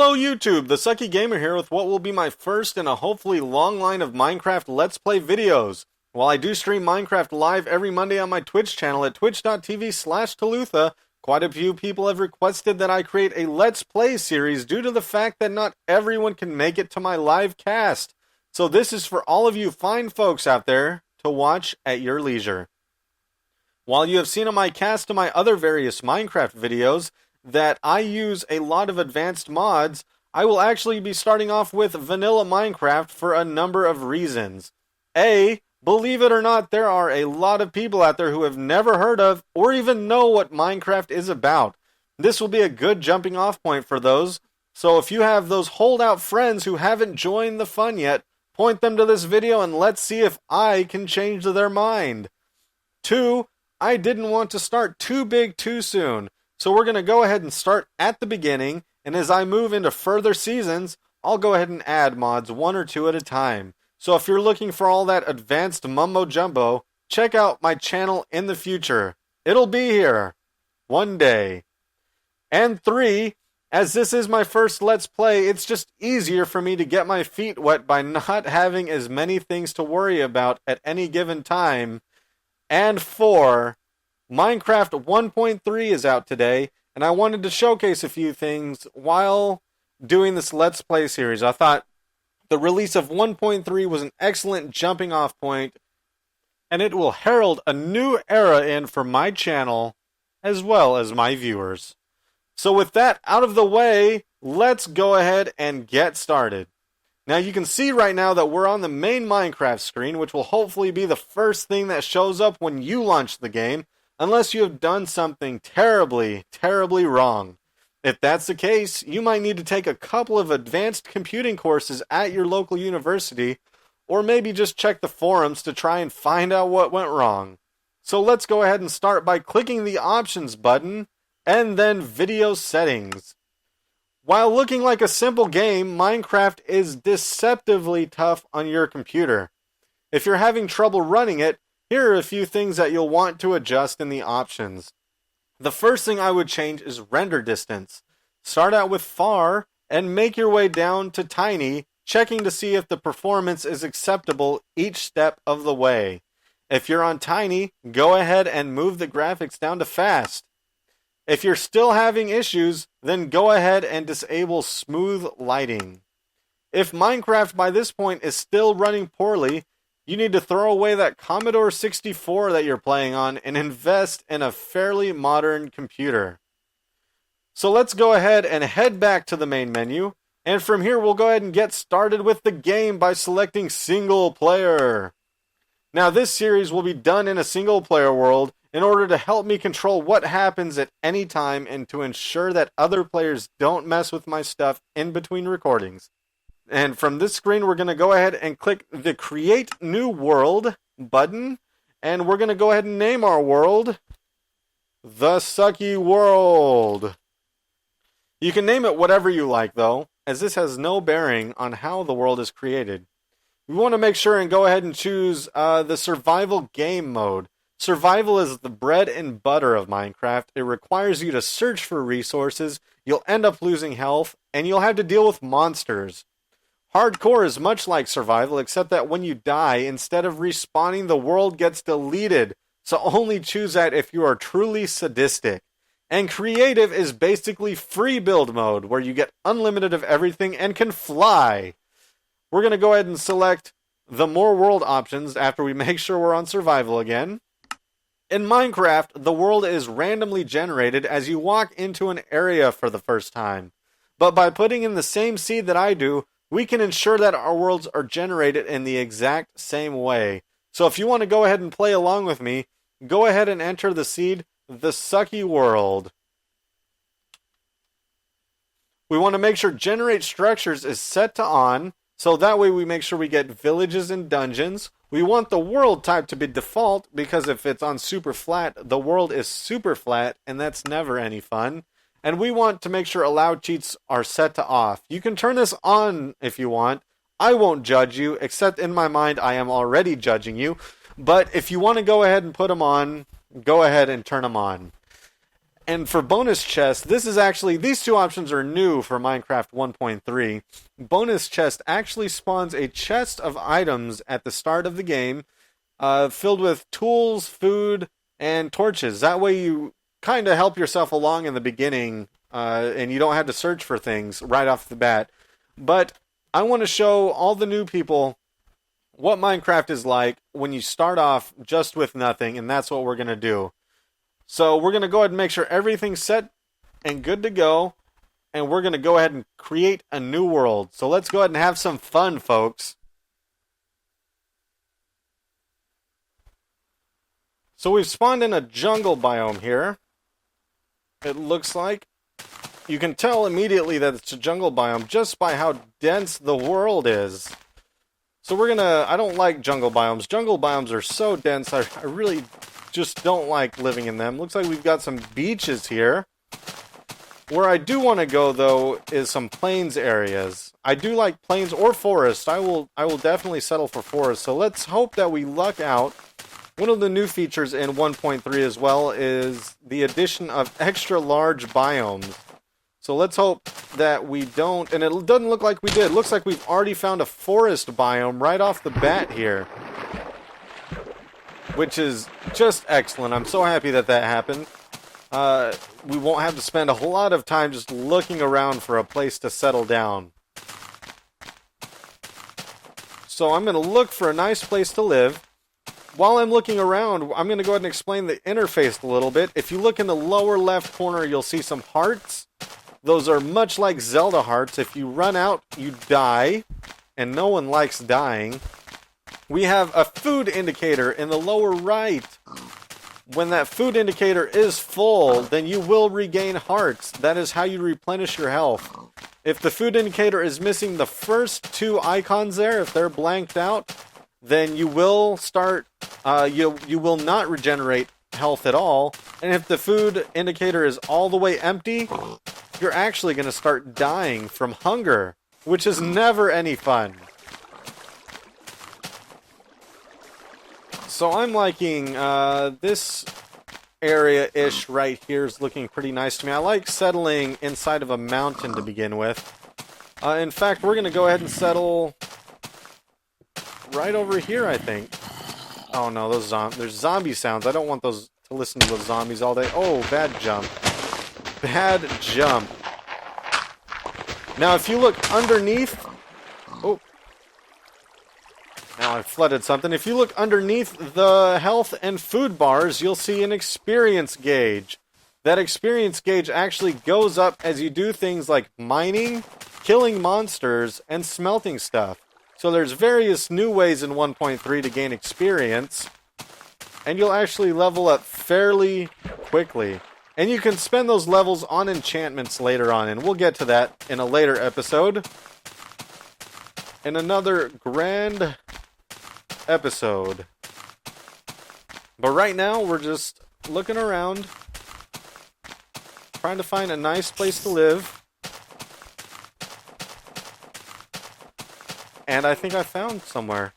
Hello YouTube, the Sucky Gamer here with what will be my first in a hopefully long line of Minecraft Let's Play videos. While I do stream Minecraft live every Monday on my Twitch channel at twitch.tv/Talutha, quite a few people have requested that I create a Let's Play series due to the fact that not everyone can make it to my live cast. So this is for all of you fine folks out there to watch at your leisure. While you have seen on my cast of my other various Minecraft videos that I use a lot of advanced mods, I will actually be starting off with vanilla Minecraft for a number of reasons. A, believe it or not, there are a lot of people out there who have never heard of or even know what Minecraft is about. This will be a good jumping off point for those, so if you have those holdout friends who haven't joined the fun yet, point them to this video and let's see if I can change their mind. 2, I didn't want to start too big too soon. So we're going to go ahead and start at the beginning, and as I move into further seasons, I'll go ahead and add mods one or two at a time. So if you're looking for all that advanced mumbo jumbo, check out my channel in the future. It'll be here. One day. And 3, as this is my first Let's Play, it's just easier for me to get my feet wet by not having as many things to worry about at any given time. And 4, Minecraft 1.3 is out today, and I wanted to showcase a few things while doing this Let's Play series. I thought the release of 1.3 was an excellent jumping off point, and it will herald a new era in for my channel, as well as my viewers. So with that out of the way, let's go ahead and get started. Now you can see right now that we're on the main Minecraft screen, which will hopefully be the first thing that shows up when you launch the game, unless you have done something terribly, terribly wrong. If that's the case, you might need to take a couple of advanced computing courses at your local university, or maybe just check the forums to try and find out what went wrong. So let's go ahead and start by clicking the options button, and then video settings. While looking like a simple game, Minecraft is deceptively tough on your computer. If you're having trouble running it, here are a few things that you'll want to adjust in the options. The first thing I would change is render distance. Start out with far and make your way down to tiny, checking to see if the performance is acceptable each step of the way. If you're on tiny, go ahead and move the graphics down to fast. If you're still having issues, then go ahead and disable smooth lighting. If Minecraft by this point is still running poorly, you need to throw away that Commodore 64 that you're playing on and invest in a fairly modern computer. So let's go ahead and head back to the main menu, and from here we'll go ahead and get started with the game by selecting single player. Now this series will be done in a single player world in order to help me control what happens at any time and to ensure that other players don't mess with my stuff in between recordings. And from this screen, we're going to go ahead and click the Create New World button. And we're going to go ahead and name our world The Sucky World. You can name it whatever you like, though, as this has no bearing on how the world is created. We want to make sure and go ahead and choose the Survival Game mode. Survival is the bread and butter of Minecraft. It requires you to search for resources, you'll end up losing health, and you'll have to deal with monsters. Hardcore is much like survival, except that when you die, instead of respawning, the world gets deleted. So only choose that if you are truly sadistic. And creative is basically free build mode, where you get unlimited of everything and can fly. We're going to go ahead and select the more world options after we make sure we're on survival again. In Minecraft, the world is randomly generated as you walk into an area for the first time. But by putting in the same seed that I do, we can ensure that our worlds are generated in the exact same way. So if you want to go ahead and play along with me, go ahead and enter the seed, The Sucky World. We want to make sure Generate Structures is set to on, so that way we make sure we get villages and dungeons. We want the world type to be default, because if it's on super flat, the world is super flat, and that's never any fun. And we want to make sure allowed cheats are set to off. You can turn this on if you want. I won't judge you, except in my mind I am already judging you. But if you want to go ahead and put them on, go ahead and turn them on. And for bonus chest, this is actually, these two options are new for Minecraft 1.3. Bonus chest actually spawns a chest of items at the start of the game, filled with tools, food, and torches. That way you kind of help yourself along in the beginning, and you don't have to search for things right off the bat. But I want to show all the new people what Minecraft is like when you start off just with nothing, and that's what we're going to do. So we're going to go ahead and make sure everything's set and good to go, and we're going to go ahead and create a new world. So let's go ahead and have some fun, folks. So we've spawned in a jungle biome here. It looks like. You can tell immediately that it's a jungle biome just by how dense the world is. So we're gonna, I don't like jungle biomes. Jungle biomes are so dense, I really just don't like living in them. Looks like we've got some beaches here. Where I do want to go, though, is some plains areas. I do like plains or forest. I will definitely settle for forest. So let's hope that we luck out. One of the new features in 1.3 as well is the addition of extra large biomes. So let's hope that we don't, and it doesn't look like we did. It looks like we've already found a forest biome right off the bat here. Which is just excellent. I'm so happy that that happened. We won't have to spend a whole lot of time just looking around for a place to settle down. So I'm going to look for a nice place to live. While I'm looking around, I'm going to go ahead and explain the interface a little bit. If you look in the lower left corner, you'll see some hearts. Those are much like Zelda hearts. If you run out, you die. And no one likes dying. We have a food indicator in the lower right. When that food indicator is full, then you will regain hearts. That is how you replenish your health. If the food indicator is missing the first two icons there, if they're blanked out, then you will start, you will not regenerate health at all. And if the food indicator is all the way empty, you're actually going to start dying from hunger, which is never any fun. So I'm liking this area-ish right here is looking pretty nice to me. I like settling inside of a mountain to begin with. In fact, we're going to go ahead and settle right over here, I think. Oh no, there's zombie sounds. I don't want those to listen to those zombies all day. Oh, bad jump. Bad jump. Now, if you look underneath... Oh. Now I've flooded something. If you look underneath the health and food bars, you'll see an experience gauge. That experience gauge actually goes up as you do things like mining, killing monsters, and smelting stuff. So there's various new ways in 1.3 to gain experience, and you'll actually level up fairly quickly. And you can spend those levels on enchantments later on, and we'll get to that in a later episode. In another grand episode. But right now, we're just looking around, trying to find a nice place to live. And I think I found somewhere.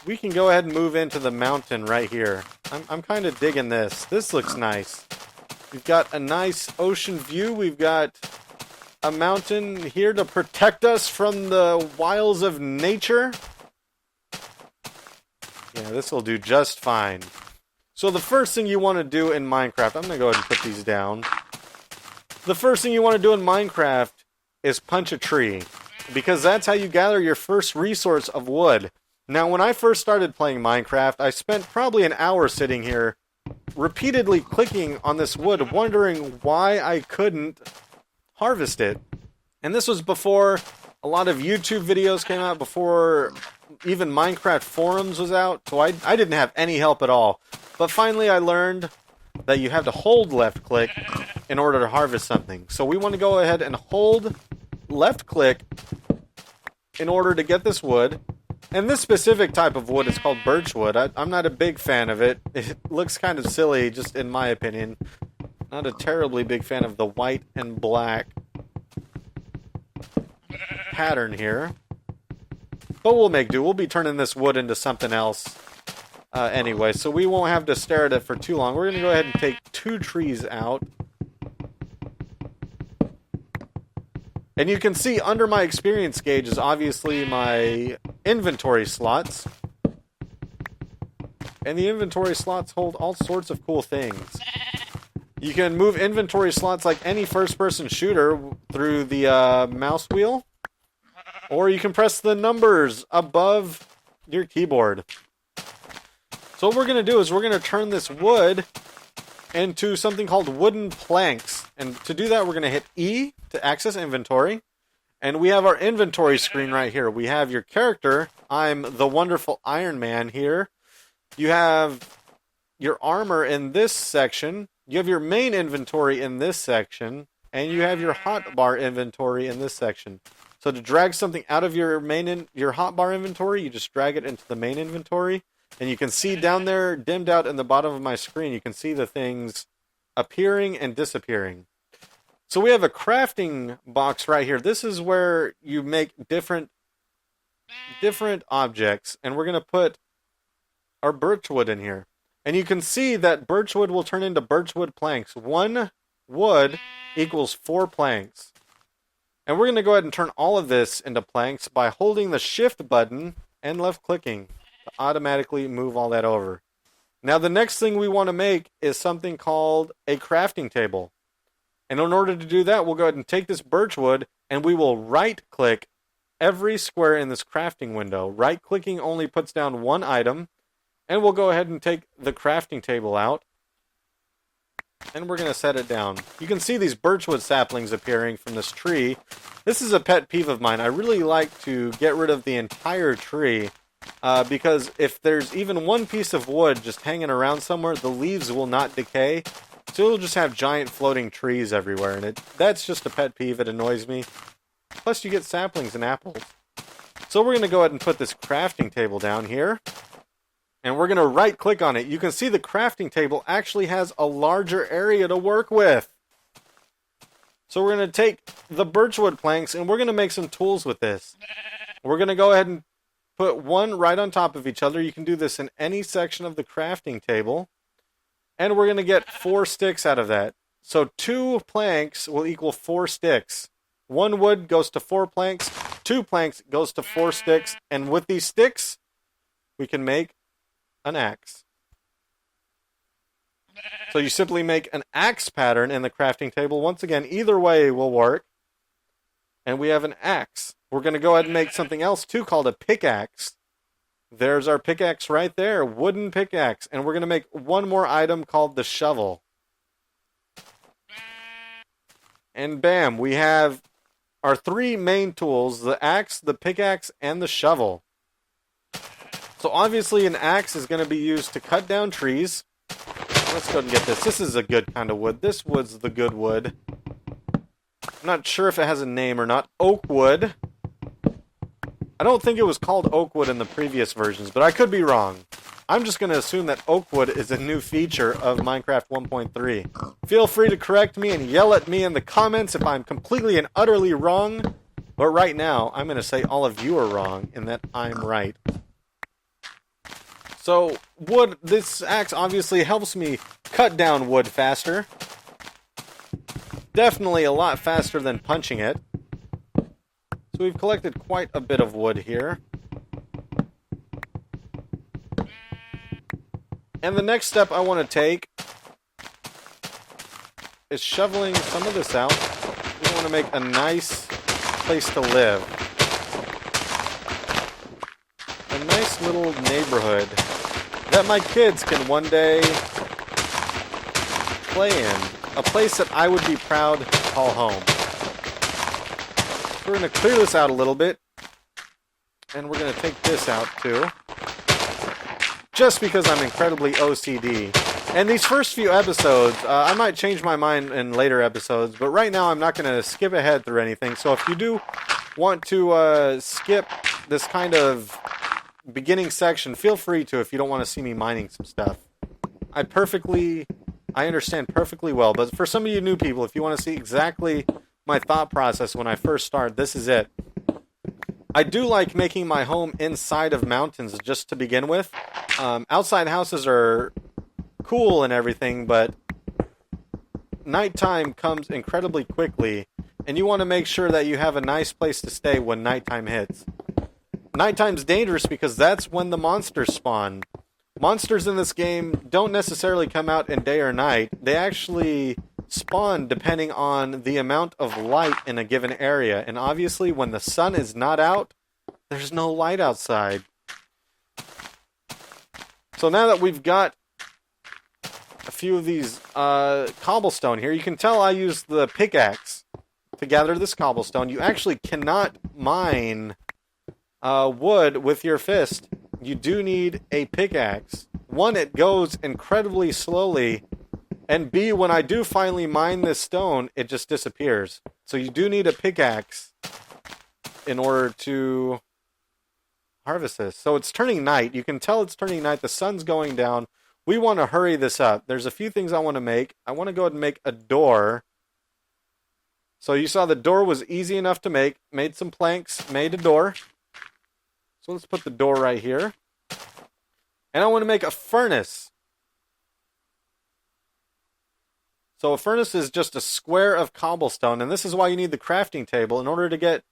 We can go ahead and move into the mountain right here. I'm kind of digging this. This looks nice. We've got a nice ocean view. We've got a mountain here to protect us from the wiles of nature. Yeah, this will do just fine. So the first thing you want to do in Minecraft... I'm going to go ahead and put these down. The first thing you want to do in Minecraft is punch a tree, because that's how you gather your first resource of wood. Now, when I first started playing Minecraft, I spent probably an hour sitting here, repeatedly clicking on this wood, wondering why I couldn't harvest it. And this was before a lot of YouTube videos came out, before even Minecraft forums was out, so I didn't have any help at all. But finally I learned that you have to hold left click in order to harvest something. So we want to go ahead and hold left click in order to get this wood. And this specific type of wood is called birch wood. I'm not a big fan of it. It looks kind of silly, just in my opinion. Not a terribly big fan of the white and black pattern here. But we'll make do. We'll be turning this wood into something else anyway, so we won't have to stare at it for too long. We're going to go ahead and take 2 trees out. And you can see under my experience gauge is obviously my inventory slots. And the inventory slots hold all sorts of cool things. You can move inventory slots like any first-person shooter through the mouse wheel. Or you can press the numbers above your keyboard. So what we're going to do is we're going to turn this wood into something called wooden planks. And to do that, we're going to hit E to access inventory. And we have our inventory screen right here. We have your character. I'm the wonderful Iron Man here. You have your armor in this section. You have your main inventory in this section. And you have your hotbar inventory in this section. So to drag something out of your your hotbar inventory, you just drag it into the main inventory. And you can see down there, dimmed out in the bottom of my screen, you can see the things appearing and disappearing. So we have a crafting box right here. This is where you make different objects. And we're going to put our birch wood in here. And you can see that birch wood will turn into birch wood planks. 1 wood equals 4 planks. And we're going to go ahead and turn all of this into planks by holding the shift button and left clicking to automatically move all that over. Now the next thing we want to make is something called a crafting table. And in order to do that, we'll go ahead and take this birch wood and we will right click every square in this crafting window. Right clicking only puts down 1 item. And we'll go ahead and take the crafting table out. And we're going to set it down. You can see these birchwood saplings appearing from this tree. This is a pet peeve of mine. I really like to get rid of the entire tree. Because if there's even one piece of wood just hanging around somewhere, the leaves will not decay. So you'll just have giant floating trees everywhere. And that's just a pet peeve. It annoys me. Plus you get saplings and apples. So we're going to go ahead and put this crafting table down here. And we're going to right click on it. You can see the crafting table actually has a larger area to work with. So we're going to take the birchwood planks and we're going to make some tools with this. We're going to go ahead and put 1 right on top of each other. You can do this in any section of the crafting table. And we're going to get 4 sticks out of that. So 2 planks will equal 4 sticks. 1 wood goes to 4 planks. 2 planks goes to 4 sticks. And with these sticks, we can make an axe. So you simply make an axe pattern in the crafting table. Once again, either way will work. And we have an axe. We're going to go ahead and make something else too called a pickaxe. There's our pickaxe right there, wooden pickaxe. And we're going to make 1 more item called the shovel. And bam, we have our 3 main tools, the axe, the pickaxe, and the shovel. So obviously an axe is going to be used to cut down trees. Let's go and get this. This is a good kind of wood. This wood's the good wood. I'm not sure if it has a name or not. Oak wood. I don't think it was called oak wood in the previous versions, but I could be wrong. I'm just going to assume that oak wood is a new feature of Minecraft 1.3. Feel free to correct me and yell at me in the comments if I'm completely and utterly wrong. But right now, I'm going to say all of you are wrong and that I'm right. So, wood, this axe obviously helps me cut down wood faster. Definitely a lot faster than punching it. So we've collected quite a bit of wood here. And the next step I want to take is shoveling some of this out. We want to make a nice place to live. A nice little neighborhood that my kids can one day play in. A place that I would be proud to call home. We're going to clear this out a little bit. And we're going to take this out too. Just because I'm incredibly OCD. And these first few episodes, I might change my mind in later episodes. But right now I'm not going to skip ahead through anything. So if you do want to skip this kind of beginning section, feel free to if you don't want to see me mining some stuff. I understand perfectly well, but for some of you new people, if you want to see exactly my thought process when I first start, this is it. I do like making my home inside of mountains just to begin with. Outside houses are cool and everything, but nighttime comes incredibly quickly, and you want to make sure that you have a nice place to stay when nighttime hits. Nighttime's dangerous because that's when the monsters spawn. Monsters in this game don't necessarily come out in day or night. They actually spawn depending on the amount of light in a given area. And obviously, when the sun is not out, there's no light outside. So now that we've got a few of these cobblestone here, you can tell I used the pickaxe to gather this cobblestone. You actually cannot mine wood with your fist. You do need a pickaxe. One, it goes incredibly slowly, and B, when I do finally mine this stone, it just disappears. So you do need a pickaxe in order to harvest this. So it's turning night. You can tell it's turning night. The sun's going down. We want to hurry this up. There's a few things I want to make. I want to go ahead and make a door. So you saw the door was easy enough to make. Made some planks, made a door. So let's put the door right here. And I want to make a furnace. So a furnace is just a square of cobblestone, and this is why you need the crafting table. In order to get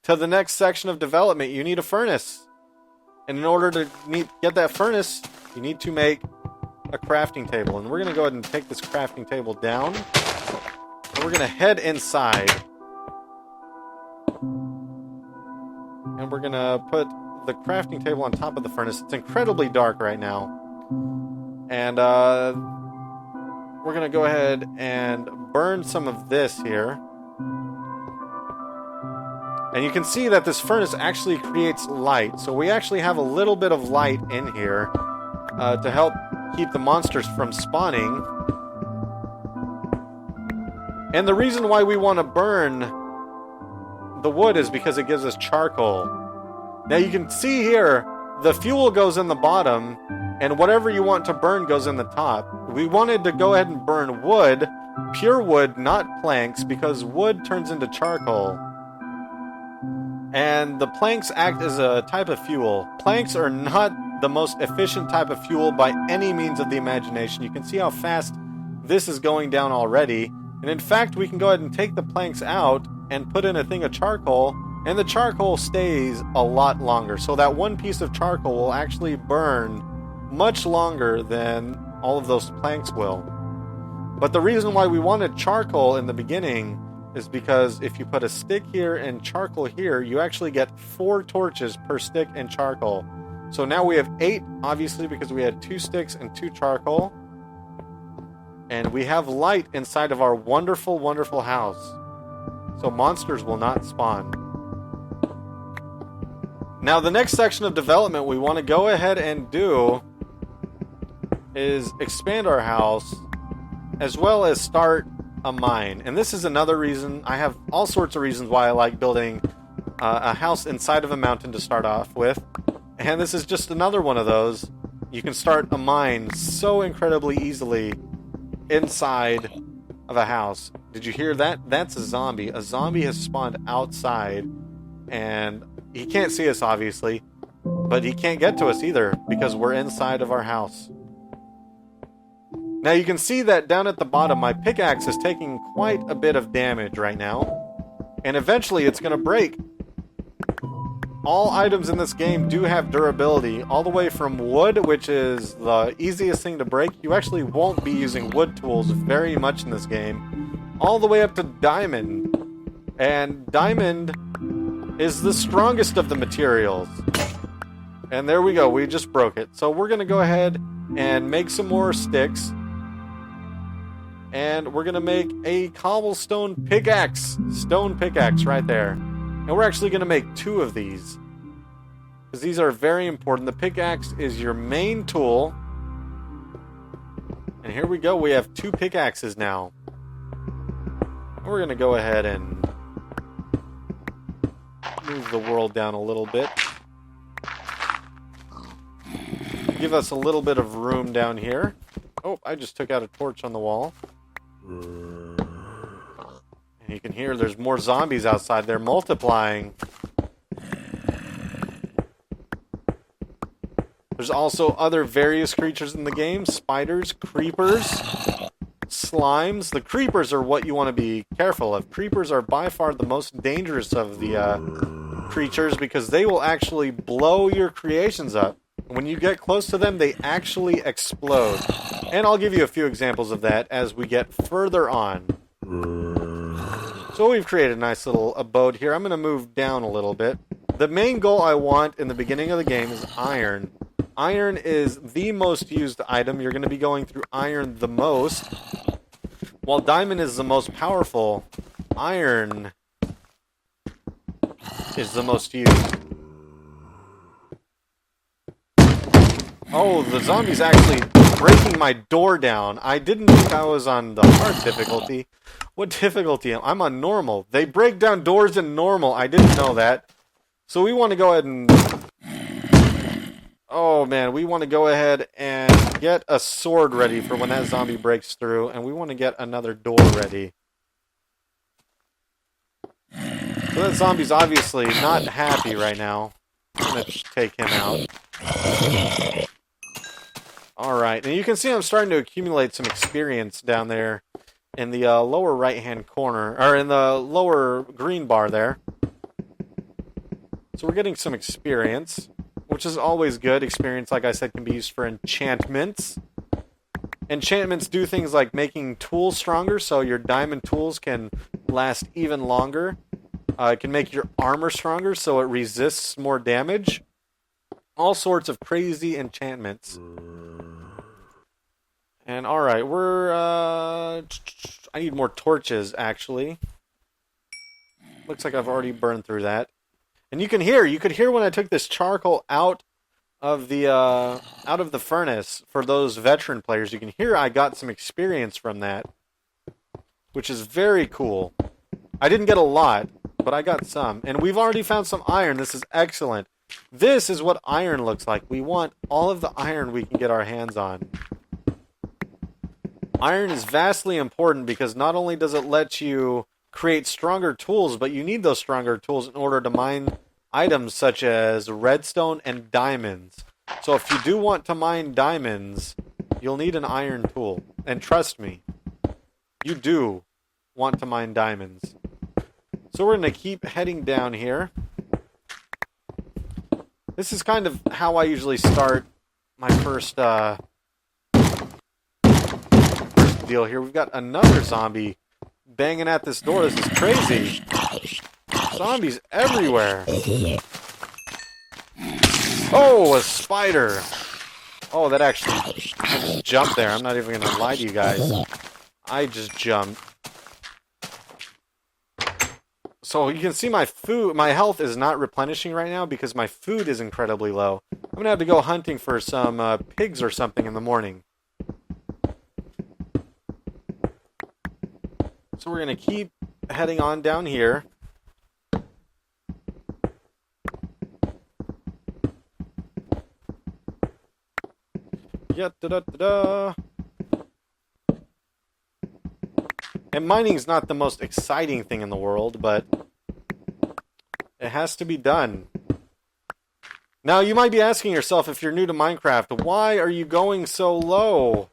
to the next section of development, you need a furnace. And in order to get that furnace, you need to make a crafting table. And we're going to go ahead and take this crafting table down. And we're going to head inside. And we're going to put the crafting table on top of the furnace. It's incredibly dark right now. And we're going to go ahead and burn some of this here. And you can see that this furnace actually creates light. So we actually have a little bit of light in here to help keep the monsters from spawning. And the reason why we want to burn the wood is because it gives us charcoal. Now you can see here, the fuel goes in the bottom, and whatever you want to burn goes in the top. We wanted to go ahead and burn wood, pure wood, not planks, because wood turns into charcoal. And the planks act as a type of fuel. Planks are not the most efficient type of fuel by any means of the imagination. You can see how fast this is going down already. And in fact, we can go ahead and take the planks out and put in a thing of charcoal, and the charcoal stays a lot longer. So that one piece of charcoal will actually burn much longer than all of those planks will. But the reason why we wanted charcoal in the beginning is because if you put a stick here and charcoal here, you actually get 4 torches per stick and charcoal. So now we have 8, obviously, because we had 2 sticks and 2 charcoal. And we have light inside of our wonderful, wonderful house. So monsters will not spawn. Now, the next section of development we want to go ahead and do is expand our house as well as start a mine. And this is another reason. I have all sorts of reasons why I like building a house inside of a mountain to start off with. And this is just another one of those. You can start a mine so incredibly easily inside of a house. Did you hear that? That's a zombie. A zombie has spawned outside, and he can't see us, obviously, but he can't get to us either because we're inside of our house. Now you can see that down at the bottom, my pickaxe is taking quite a bit of damage right now, and eventually it's going to break. All items in this game do have durability, all the way from wood, which is the easiest thing to break. You actually won't be using wood tools very much in this game, all the way up to diamond. And diamond is the strongest of the materials. And there we go, we just broke it. So we're going to go ahead and make some more sticks. And we're going to make a cobblestone pickaxe. Stone pickaxe right there. And we're actually going to make 2 of these, because these are very important. The pickaxe is your main tool. And here we go. We have 2 pickaxes now. And we're going to go ahead and move the world down a little bit. Give us a little bit of room down here. Oh, I just took out a torch on the wall. And you can hear there's more zombies outside. They're multiplying. There's also other various creatures in the game. Spiders, creepers, slimes. The creepers are what you want to be careful of. Creepers are by far the most dangerous of the creatures because they will actually blow your creations up. When you get close to them, they actually explode. And I'll give you a few examples of that as we get further on. So we've created a nice little abode here. I'm going to move down a little bit. The main goal I want in the beginning of the game is iron. Iron is the most used item. You're going to be going through iron the most. While diamond is the most powerful, iron is the most used. Oh, the zombie's actually breaking my door down. I didn't think I was on the hard difficulty. What difficulty? I'm on normal. They break down doors in normal. I didn't know that. So we want to go ahead and... Oh, man. We want to go ahead and get a sword ready for when that zombie breaks through. And we want to get another door ready. So that zombie's obviously not happy right now. I'm going to take him out. Alright, and you can see I'm starting to accumulate some experience down there in the lower right-hand corner, or in the lower green bar there. So we're getting some experience, which is always good. Experience, like I said, can be used for enchantments. Enchantments do things like making tools stronger, so your diamond tools can last even longer. It can make your armor stronger, so it resists more damage. All sorts of crazy enchantments. And alright, I need more torches, actually. Looks like I've already burned through that. And you could hear when I took this charcoal out of the furnace for those veteran players. You can hear I got some experience from that, which is very cool. I didn't get a lot, but I got some. And we've already found some iron. This is excellent. This is what iron looks like. We want all of the iron we can get our hands on. Iron is vastly important because not only does it let you create stronger tools, but you need those stronger tools in order to mine items such as redstone and diamonds. So if you do want to mine diamonds, you'll need an iron tool. And trust me, you do want to mine diamonds. So we're going to keep heading down here. This is kind of how I usually start my first deal here. We've got another zombie banging at this door. This is crazy. Zombies everywhere. Oh, a spider. Oh, that actually... I just jumped there. I'm not even going to lie to you guys. I just jumped. So you can see my health is not replenishing right now because my food is incredibly low. I'm going to have to go hunting for some pigs or something in the morning. So we're going to keep heading on down here. Yeah, da-da-da-da. And mining's not the most exciting thing in the world, but it has to be done. Now, you might be asking yourself, if you're new to Minecraft, why are you going so low?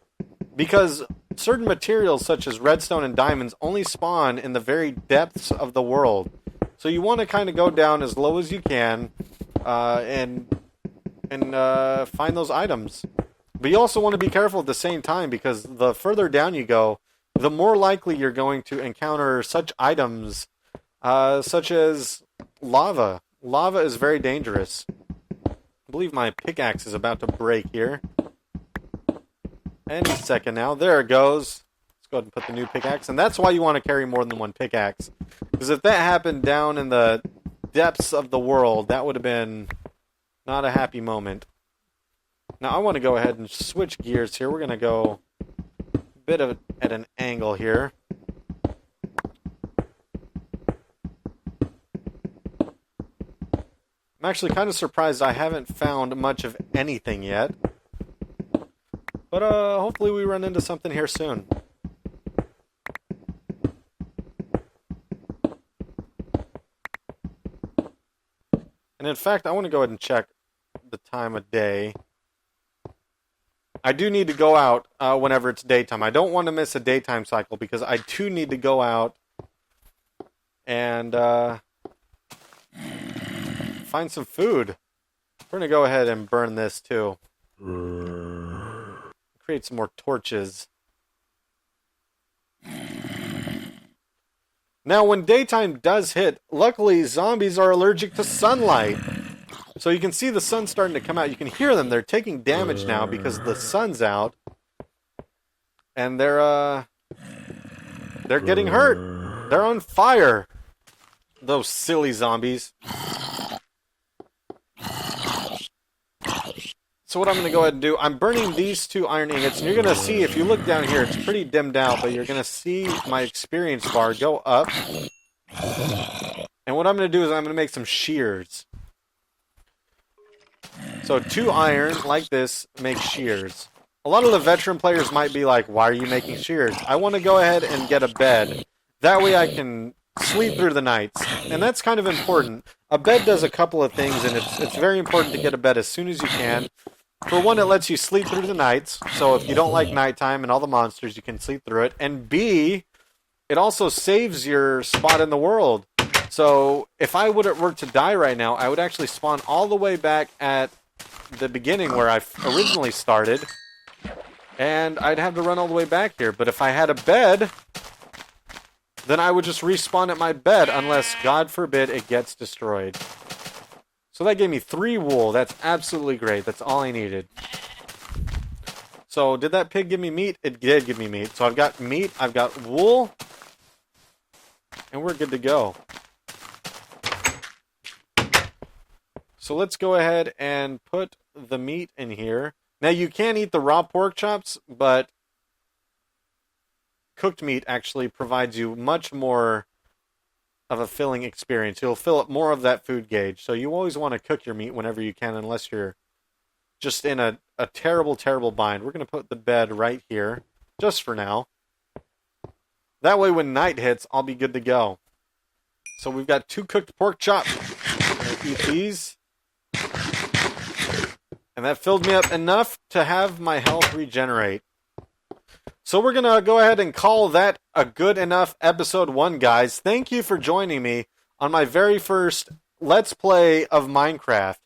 Because certain materials, such as redstone and diamonds, only spawn in the very depths of the world. So you want to kind of go down as low as you can and find those items. But you also want to be careful at the same time, because the further down you go, the more likely you're going to encounter such items, such as lava. Lava is very dangerous. I believe my pickaxe is about to break here. Any second now. There it goes. Let's go ahead and put the new pickaxe. And that's why you want to carry more than one pickaxe. Because if that happened down in the depths of the world, that would have been not a happy moment. Now I want to go ahead and switch gears here. We're going to go a bit at an angle here. I'm actually kind of surprised I haven't found much of anything yet. But hopefully we run into something here soon. And in fact, I want to go ahead and check the time of day. I do need to go out whenever it's daytime. I don't want to miss a daytime cycle because I do need to go out and find some food. We're going to go ahead and burn this too. Create some more torches. Now, when daytime does hit, luckily zombies are allergic to sunlight. So you can see the sun starting to come out. You can hear them. They're taking damage now because the sun's out. And they're getting hurt. They're on fire. Those silly zombies. So what I'm going to go ahead and do, I'm burning these 2 iron ingots, and you're going to see, if you look down here, it's pretty dimmed out, but you're going to see my experience bar go up. And what I'm going to do is I'm going to make some shears. So 2 iron, like this, makes shears. A lot of the veteran players might be like, why are you making shears? I want to go ahead and get a bed. That way I can sleep through the nights. And that's kind of important. A bed does a couple of things, and it's very important to get a bed as soon as you can. For one, it lets you sleep through the nights. So if you don't like nighttime and all the monsters, you can sleep through it. And B, it also saves your spot in the world. So if I were to die right now, I would actually spawn all the way back at the beginning where I originally started. And I'd have to run all the way back here. But if I had a bed, then I would just respawn at my bed unless, God forbid, it gets destroyed. So that gave me 3 wool. That's absolutely great. That's all I needed. So did that pig give me meat? It did give me meat. So I've got meat, I've got wool, and we're good to go. So let's go ahead and put the meat in here. Now you can eat the raw pork chops, but cooked meat actually provides you much more of a filling experience. You'll fill up more of that food gauge. So you always want to cook your meat whenever you can, unless you're just in a terrible, terrible bind. We're going to put the bed right here, just for now. That way when night hits, I'll be good to go. So we've got 2 cooked pork chops. I'm going to eat these. And that filled me up enough to have my health regenerate. So we're going to go ahead and call that a good enough episode 1, guys. Thank you for joining me on my very first Let's Play of Minecraft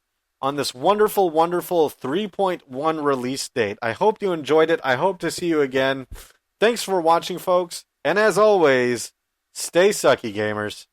on this wonderful, wonderful 3.1 release date. I hope you enjoyed it. I hope to see you again. Thanks for watching, folks. And as always, stay sucky, gamers.